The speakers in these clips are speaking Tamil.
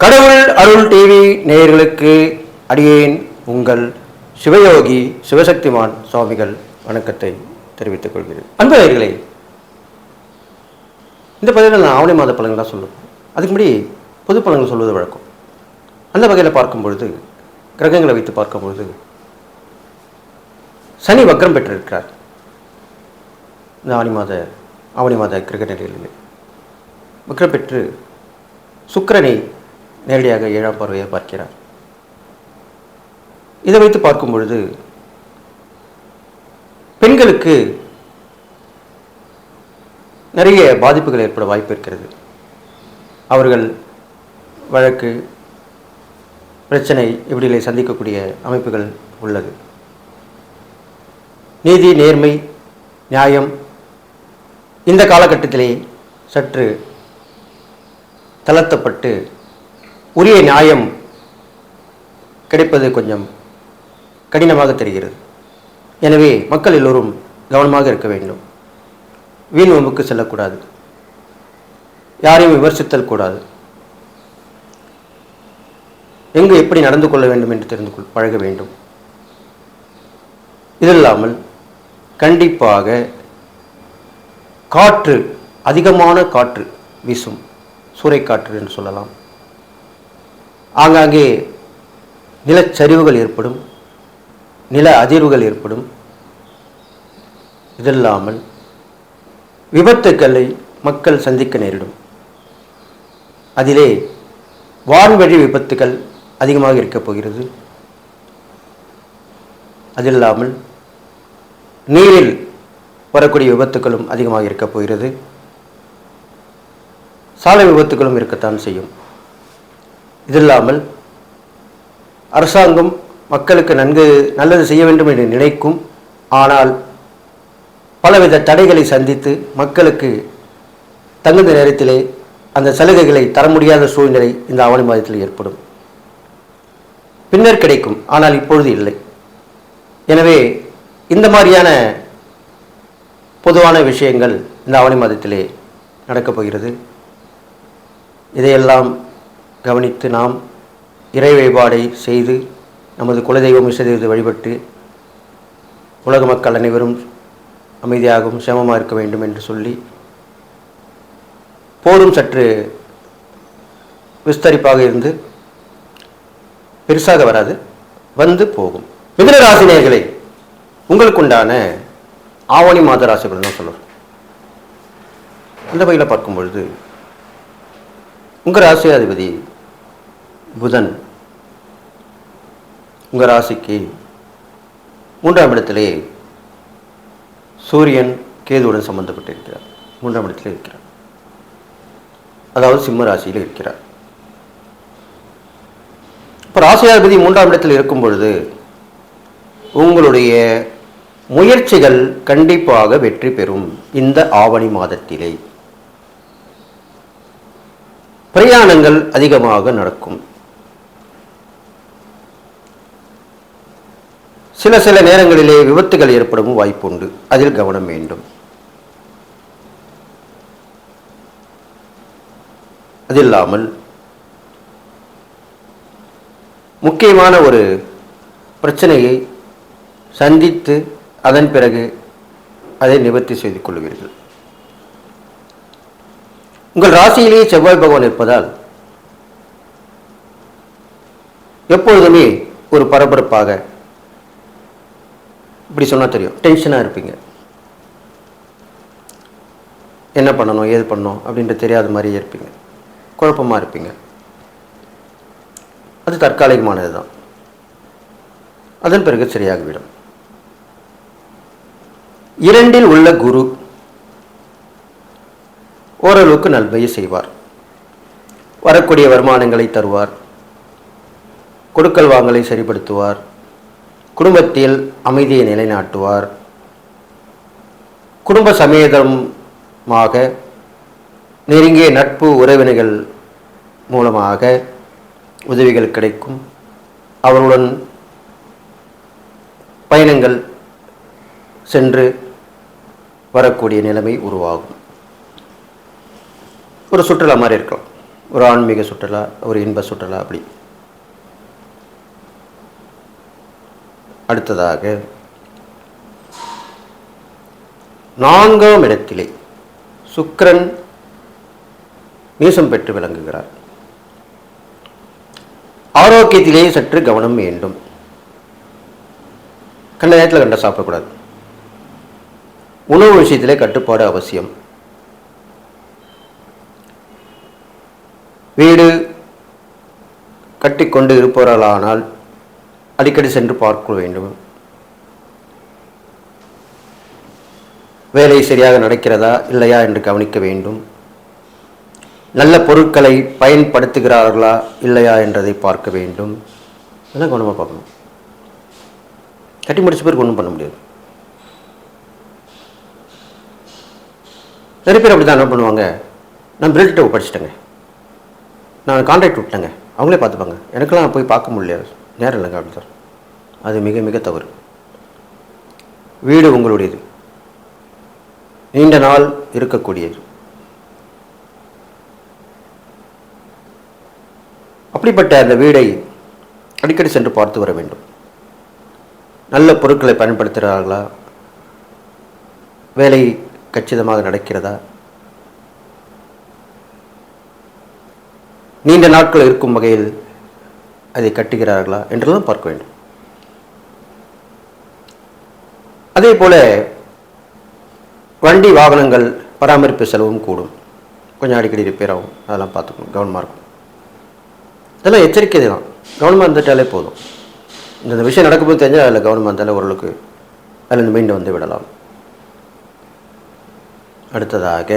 கடவுள் அருள் டிவி நேயர்களுக்கு அடியேன் உங்கள் சிவயோகி சிவசக்திமான் சுவாமிகள் வணக்கத்தை தெரிவித்துக் கொள்கிறேன். அன்பு நேயர்களே, இந்த பதிவில் நான் ஆவணி மாத பலன்கள் தான் சொல்லுவேன். அதுக்கு முன்னாடி பொது பலன்கள் சொல்வது வழக்கம். அந்த வகையில் பார்க்கும் பொழுது, கிரகங்களை வைத்து பார்க்கும் பொழுது, சனி வக்ரம் பெற்றிருக்கிறார். இந்த ஆவணி மாத கிரக நிலைகளிலே வக்ரம் பெற்று சுக்கிரனை நேரடியாக 7ஆம் பார்வையை பார்க்கிறார். இதை வைத்து பார்க்கும் பொழுது பெண்களுக்கு நிறைய பாதிப்புகள் ஏற்பட வாய்ப்பு இருக்கிறது. அவர்கள் வழக்கு பிரச்சனை இப்படிகளை சந்திக்கக்கூடிய அமைப்புகள் உள்ளது. நீதி, நேர்மை, நியாயம் இந்த காலகட்டத்திலே சற்று தளர்த்தப்பட்டு உரிய நியாயம் கிடைப்பது கொஞ்சம் கடினமாக தெரிகிறது. எனவே மக்கள் எல்லோரும் கவனமாக இருக்க வேண்டும். வீண் வம்புக்கு செல்லக்கூடாது. யாரையும் விமர்சித்தல் கூடாது. எங்கு எப்படி நடந்து கொள்ள வேண்டும் என்று தெரிந்து பழக வேண்டும். இதில்லாமல் கண்டிப்பாக காற்று, அதிகமான காற்று வீசும், சூறைக்காற்று என்று சொல்லலாம். ஆங்காங்கே நிலச்சரிவுகள் ஏற்படும், நில அதிர்வுகள் ஏற்படும். இதில்லாமல் விபத்துக்களை மக்கள் சந்திக்க நேரிடும். அதிலே வான்வழி விபத்துக்கள் அதிகமாக இருக்கப் போகிறது. அதில்லாமல் நீரில் வரக்கூடிய விபத்துக்களும் அதிகமாக இருக்கப் போகிறது. சாலை விபத்துக்களும் இருக்கத்தான் செய்யும். இதில்லாமல் அரசாங்கம் மக்களுக்கு நல்லது செய்ய வேண்டும் என்று நினைக்கும். ஆனால் பலவித தடைகளை சந்தித்து மக்களுக்கு தகுந்த நேரத்திலே அந்த சலுகைகளை தர முடியாத சூழ்நிலை இந்த ஆவணி மாதத்தில் ஏற்படும். பின்னர் கிடைக்கும், ஆனால் இப்பொழுது இல்லை. எனவே இந்த மாதிரியான பொதுவான விஷயங்கள் இந்த ஆவணி மாதத்திலே நடக்கப் போகிறது. இதையெல்லாம் கவனித்து நாம் இறை வழிபாடை செய்து நமது குலதெய்வம் இஷ்டதெய்வத்தை வழிபட்டு உலக மக்கள் அனைவரும் அமைதியாகவும் சேமமாக இருக்க வேண்டும் என்று சொல்லி, போரும் சற்று விஸ்தரிப்பாக இருந்து பெருசாக வராது, வந்து போகும். மிதுன ராசி நேயர்களே, உங்களுக்குண்டான ஆவணி மாத ராசிகள் தான் சொல்லுறோம். அந்த வகையில் பார்க்கும் பொழுது உங்கள் ராசியாதிபதி புதன் உங்கள் ராசிக்கு 3ஆம் இடத்திலே சூரியன் கேதுவுடன் சம்பந்தப்பட்டிருக்கிறார். 3ஆம் இடத்திலே இருக்கிறார். அதாவது சிம்ம ராசியில் இருக்கிறார். இப்போ ராசியாதிபதி 3ஆம் இடத்தில் இருக்கும் பொழுது உங்களுடைய முயற்சிகள் கண்டிப்பாக வெற்றி பெறும். இந்த ஆவணி மாதத்திலே பிரயாணங்கள் அதிகமாக நடக்கும். சில நேரங்களிலே விபத்துகள் ஏற்படவும் வாய்ப்புண்டு. அதில் கவனம் வேண்டும். அதில்லாமல் முக்கியமான ஒரு பிரச்சனையை சந்தித்து அதன் பிறகு அதை நிவர்த்தி செய்து கொள்வீர்கள். உங்கள் ராசியிலேயே செவ்வாய் பகவான் இருப்பதால் எப்பொழுதுமே ஒரு பரபரப்பாக, இப்படி சொன்னால் தெரியும், டென்ஷனாக இருப்பீங்க. என்ன பண்ணணும், ஏது பண்ணணும் அப்படின்ற தெரியாத மாதிரியே இருப்பீங்க. குழப்பமாக இருப்பீங்க. அது தற்காலிகமானது தான். அதன் பிறகு சரியாகிவிடும். 2இல் உள்ள குரு ஓரளவுக்கு நன்மையை செய்வார். வரக்கூடிய வருமானங்களை தருவார். கொடுக்கல் வாங்கலை சரிப்படுத்துவார். குடும்பத்தில் அமைதியை நிலைநாட்டுவார். குடும்ப சமேதமாக நெருங்கிய நட்பு உறவினர்கள் மூலமாக உதவிகள் கிடைக்கும். அவருடன் பயணங்கள் சென்று வரக்கூடிய நிலைமை உருவாகும். ஒரு சுற்றுலா மாதிரி இருக்கலாம். ஒரு ஆன்மீக சுற்றுலா, ஒரு இன்ப சுற்றுலா அப்படி. அடுத்ததாக 4ஆம் இடத்திலே சுக்கிரன் நீசம் பெற்று விளங்குகிறார். ஆரோக்கியத்திலே சற்று கவனம் வேண்டும். கண்ட நேரத்தில் கண்ட சாப்பிடக்கூடாது. உணவு விஷயத்திலே கட்டுப்பாடு அவசியம். வீடு கட்டிக்கொண்டு இருப்பவர்களானால் அடிக்கடி சென்று பார்க்க வேண்டும். வேலை சரியாக நடக்கிறதா இல்லையா என்று கவனிக்க வேண்டும். நல்ல பொருட்களை பயன்படுத்துகிறார்களா இல்லையா என்றதை பார்க்க வேண்டும். இதெல்லாம் கவனமாக பார்க்கணும். கட்டி முடிச்ச பேருக்கு ஒன்றும் பண்ண முடியாது. நிறைய பேர் அப்படி தான் என்ன பண்ணுவாங்க, நான் பிரில்ட்டை படிச்சுட்டேங்க, நான் கான்ட்ராக்ட் விட்டேங்க, அவங்களே பார்த்துப்பாங்க, எனக்கெல்லாம் போய் பார்க்க முடியல, நேரம் இல்லைங்க அப்படி சார். அது மிக மிக தவறு. வீடு உங்களுடையது, நீண்ட நாள் இருக்கக்கூடியது. அப்படிப்பட்ட அந்த வீடை அடிக்கடி சென்று பார்த்து வர வேண்டும். நல்ல பொருட்களை பயன்படுத்துகிறார்களா, வேலை கச்சிதமாக நடக்கிறதா, நீண்ட நாட்கள் இருக்கும் வகையில் அதை கட்டுகிறார்களா என்றெல்லாம் பார்க்க வேண்டும். அதே போல வண்டி வாகனங்கள் பராமரிப்பு செலவும் கூடும். கொஞ்சம் அடிக்கடி ரிப்பேர் ஆகும், அதெல்லாம் பார்த்துக்கணும், கவனமாக இருக்கும். இதெல்லாம் எச்சரிக்கை தான். கவனமாக இருந்துட்டாலே போதும். இந்த விஷயம் நடக்கும்போது தெரிஞ்சால் அதில் கவனமாக இருந்தாலே ஓரளவுக்கு அதில் மீண்டு வந்து விடலாம். அடுத்ததாக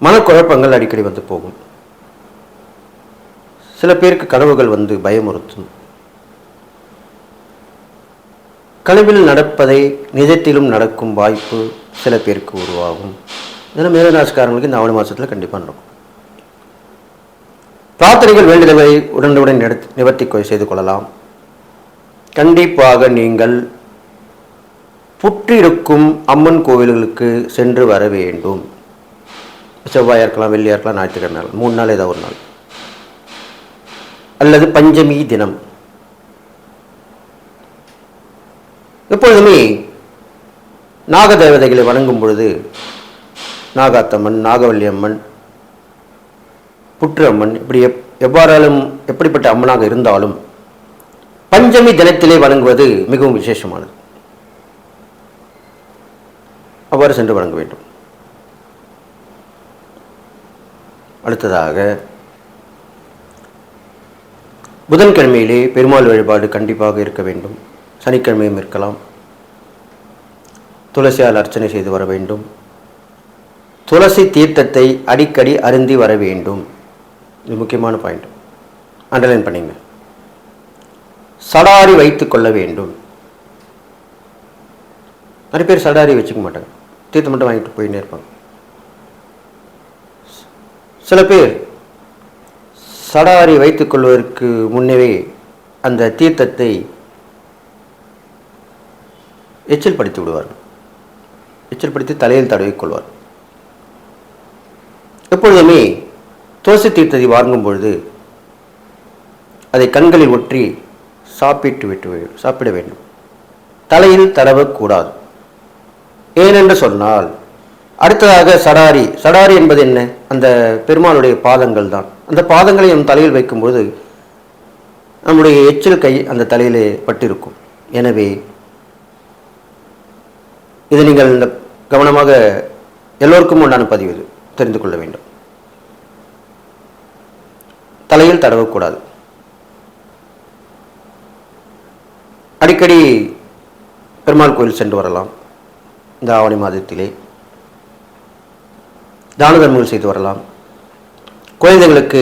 மனக்குழப்பங்கள் அடிக்கடி வந்து போகும். சில பேருக்கு கனவுகள் வந்து பயமுறுத்தும். கனவில் நடப்பதை நிஜத்திலும் நடக்கும் வாய்ப்பு சில பேருக்கு உருவாகும். இதெல்லாம் மேலராசிக்காரங்களுக்கு இந்த ஆவணி மாதத்தில் கண்டிப்பாக நடக்கும். பிரார்த்தனைகள் வேண்டுதல்களை உடனுடன் நிவர்த்தி செய்து கொள்ளலாம். கண்டிப்பாக நீங்கள் புற்றிருக்கும் அம்மன் கோவில்களுக்கு சென்று வர வேண்டும். செவ்வாயாக இருக்கலாம், வெள்ளியாக இருக்கலாம், ஞாயிற்றுக்கிழமை நாள், 3 நாள் ஏதாவது ஒரு நாள், அல்லது பஞ்சமி தினம். எப்பொழுதுமே நாக தேவதைகளை வணங்கும் பொழுது நாகாத்தம்மன், நாகவல்லி அம்மன், புற்று அம்மன், இப்படி எவ்வாறாலும் எப்படிப்பட்ட அம்மனாக இருந்தாலும் பஞ்சமி தினத்திலே வணங்குவது மிகவும் விசேஷமானது. அவ்வாறு சென்று வணங்க வேண்டும். அடுத்ததாக புதன்கிழமையிலே பெருமாள் வழிபாடு கண்டிப்பாக இருக்க வேண்டும். சனிக்கிழமையும் இருக்கலாம். துளசியால் அர்ச்சனை செய்து வர வேண்டும். துளசி தீர்த்தத்தை அடிக்கடி அருந்தி வர வேண்டும். இது முக்கியமான பாயிண்ட், அண்டர்லைன் பண்ணிங்க. சடாரி வைத்து கொள்ள வேண்டும். நிறைய பேர் சடாரி வச்சுக்க மாட்டாங்க, தீர்த்தம் மட்டும் வாங்கிட்டு போயின்னே இருப்பாங்க. சில பேர் சடாரி வைத்துக் கொள்வதற்கு முன்னவே அந்த தீர்த்தத்தை எச்சில் படித்து விடுவார்கள். எச்சில் படித்து தலையில் தடவிக் கொள்வார். எப்பொழுதுமே துளசி தீர்த்தத்தை வாங்கும் பொழுது அதை கண்களில் ஒற்றி சாப்பிட வேண்டும். தலையில் தடவக்கூடாது. ஏனென்று சொன்னால், அடுத்ததாக சடாரி என்பது என்ன? அந்த பெருமாளுடைய பாதங்கள் தான். அந்த பாதங்களை நம் தலையில் வைக்கும்போது நம்முடைய எச்சில் கை அந்த தலையிலே பட்டிருக்கும். எனவே இதை நீங்கள் இந்த கவனமாக எல்லோருக்கும் உண்டான பதிவு இது, தெரிந்து கொள்ள வேண்டும். தலையில் தடவக்கூடாது. அடிக்கடி பெருமாள் கோயில் சென்று வரலாம். இந்த ஆவணி மாதத்திலே தான தர்மங்கள் செய்து வரலாம். குழந்தைகளுக்கு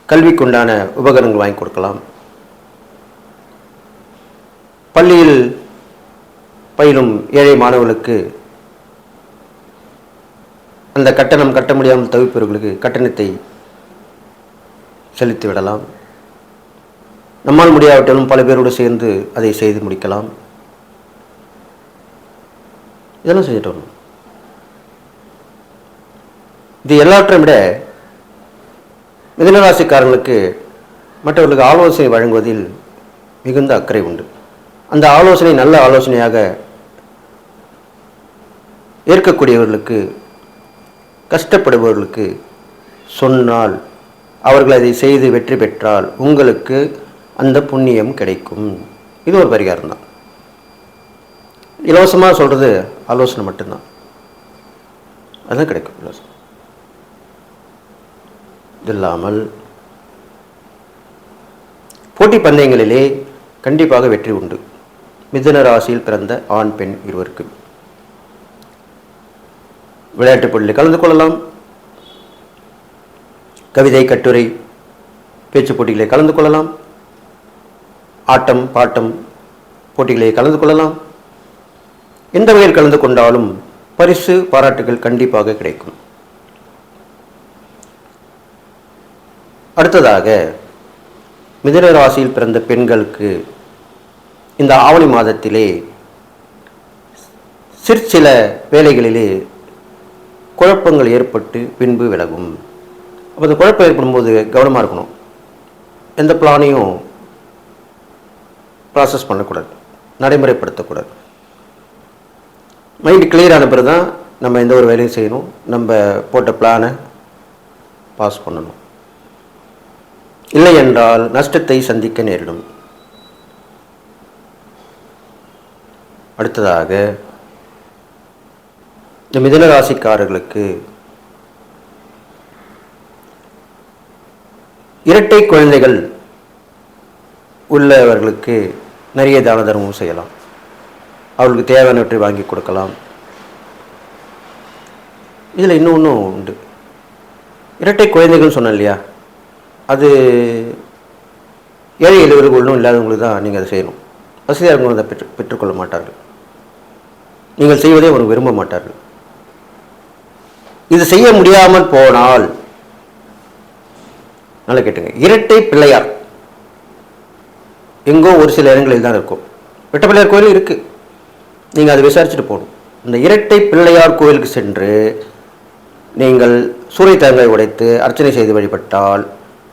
கல்விக்குண்டான உபகரணங்கள் வாங்கி கொடுக்கலாம். பள்ளியில் பயிலும் ஏழை மாணவர்களுக்கு அந்த கட்டணம் கட்ட முடியாமல் தவிப்பவர்களுக்கு கட்டணத்தை செலுத்தி விடலாம். நம்மால் முடியாவிட்டாலும் பல பேரோடு சேர்ந்து அதை செய்து முடிக்கலாம். இதெல்லாம் செஞ்சுட்டு வரணும். இது எல்லாற்றையும் விட மிதுனராசிக்காரர்களுக்கு மற்றவர்களுக்கு ஆலோசனை வழங்குவதில் மிகுந்த அக்கறை உண்டு. அந்த ஆலோசனை நல்ல ஆலோசனையாக ஏற்கக்கூடியவர்களுக்கு, கஷ்டப்படுபவர்களுக்கு சொன்னால் அவர்கள் அதை செய்து வெற்றி பெற்றால் உங்களுக்கு அந்த புண்ணியம் கிடைக்கும். இது ஒரு பரிகாரம் தான். இலவசமாக சொல்கிறது ஆலோசனை மட்டும்தான், அதுதான் கிடைக்கும் இலவசம். இது இல்லாமல் போட்டி பந்தயங்களிலே கண்டிப்பாக வெற்றி உண்டு. மிதுன ராசியில் பிறந்த ஆண் பெண் இருவருக்கு விளையாட்டுப் போட்டியில் கலந்து கொள்ளலாம். கவிதை, கட்டுரை, பேச்சு போட்டிகளை கலந்து கொள்ளலாம். ஆட்டம் பாட்டம் போட்டிகளை கலந்து கொள்ளலாம். எந்த வகையில் கலந்து கொண்டாலும் பரிசு பாராட்டுகள் கண்டிப்பாக கிடைக்கும். அடுத்ததாக மிதுன ராசியில் பிறந்த பெண்களுக்கு இந்த ஆவணி மாதத்திலே சிற்சில வேலைகளிலே குழப்பங்கள் ஏற்பட்டு பின்பு விலகும். அப்போ அந்த குழப்பம் ஏற்படும்போது கவனமாக இருக்கணும். எந்த பிளானையும் ப்ராசஸ் பண்ணக்கூடாது, நடைமுறைப்படுத்தக்கூடாது. மைண்டு கிளியரான பிறகு தான் நம்ம எந்த ஒரு வேலையும் செய்யணும். நம்ம போட்ட பிளானை பாஸ் பண்ணணும். இல்லை என்றால் நஷ்டத்தை சந்திக்க நேரிடும். அடுத்ததாக இந்த மிதுன ராசிக்காரர்களுக்கு இரட்டை குழந்தைகள் உள்ளவர்களுக்கு நிறைய தான தர்மம் செய்யலாம். அவர்களுக்கு தேவையானவற்றை வாங்கி கொடுக்கலாம். இதில் இன்னொன்றும் உண்டு. இரட்டை குழந்தைகள் சொன்னேன் இல்லையா, அது ஏழை எளியவர்களும் இல்லாதவங்களுக்கு தான் நீங்கள் அதை செய்யணும். வசதியாக அதை பெற்றுக்கொள்ள மாட்டார்கள். நீங்கள் செய்வதை அவர் விரும்ப மாட்டார்கள். இது செய்ய முடியாமல் போனால் நல்லா கேட்டுங்க, இரட்டை பிள்ளையார் எங்கோ ஒரு சில இடங்களில் தான் இருக்கும். வெட்ட பிள்ளையார் கோயில் இருக்குது, நீங்கள் அதை விசாரிச்சுட்டு போகணும். இந்த இரட்டை பிள்ளையார் கோயிலுக்கு சென்று நீங்கள் சூரிய தேங்காய் உடைத்து அர்ச்சனை செய்து வழிபட்டால்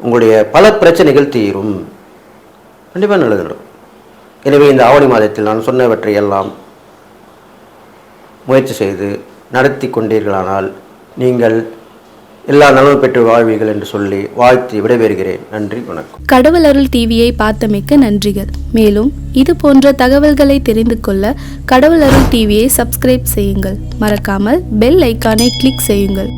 உங்களுடைய பல பிரச்சனைகள் தீரும். கண்டிப்பாக நல்லது நடக்கும். எனவே இந்த ஆவணி மாதத்தில் நான் சொன்னவற்றை எல்லாம் முயற்சி செய்து நடத்தி கொண்டீர்களானால் நீங்கள் எல்லா நலனும் பெற்று வாழ்வீர்கள் என்று சொல்லி வாழ்த்தி விடைபெறுகிறேன். நன்றி, வணக்கம். கடவுள் அருள் டிவியை பார்த்தமைக்க நன்றிகள். மேலும் இது போன்ற தகவல்களை தெரிந்து கொள்ள கடவுள் அருள் டிவியை சப்ஸ்கிரைப் செய்யுங்கள். மறக்காமல் பெல் ஐக்கானை கிளிக் செய்யுங்கள்.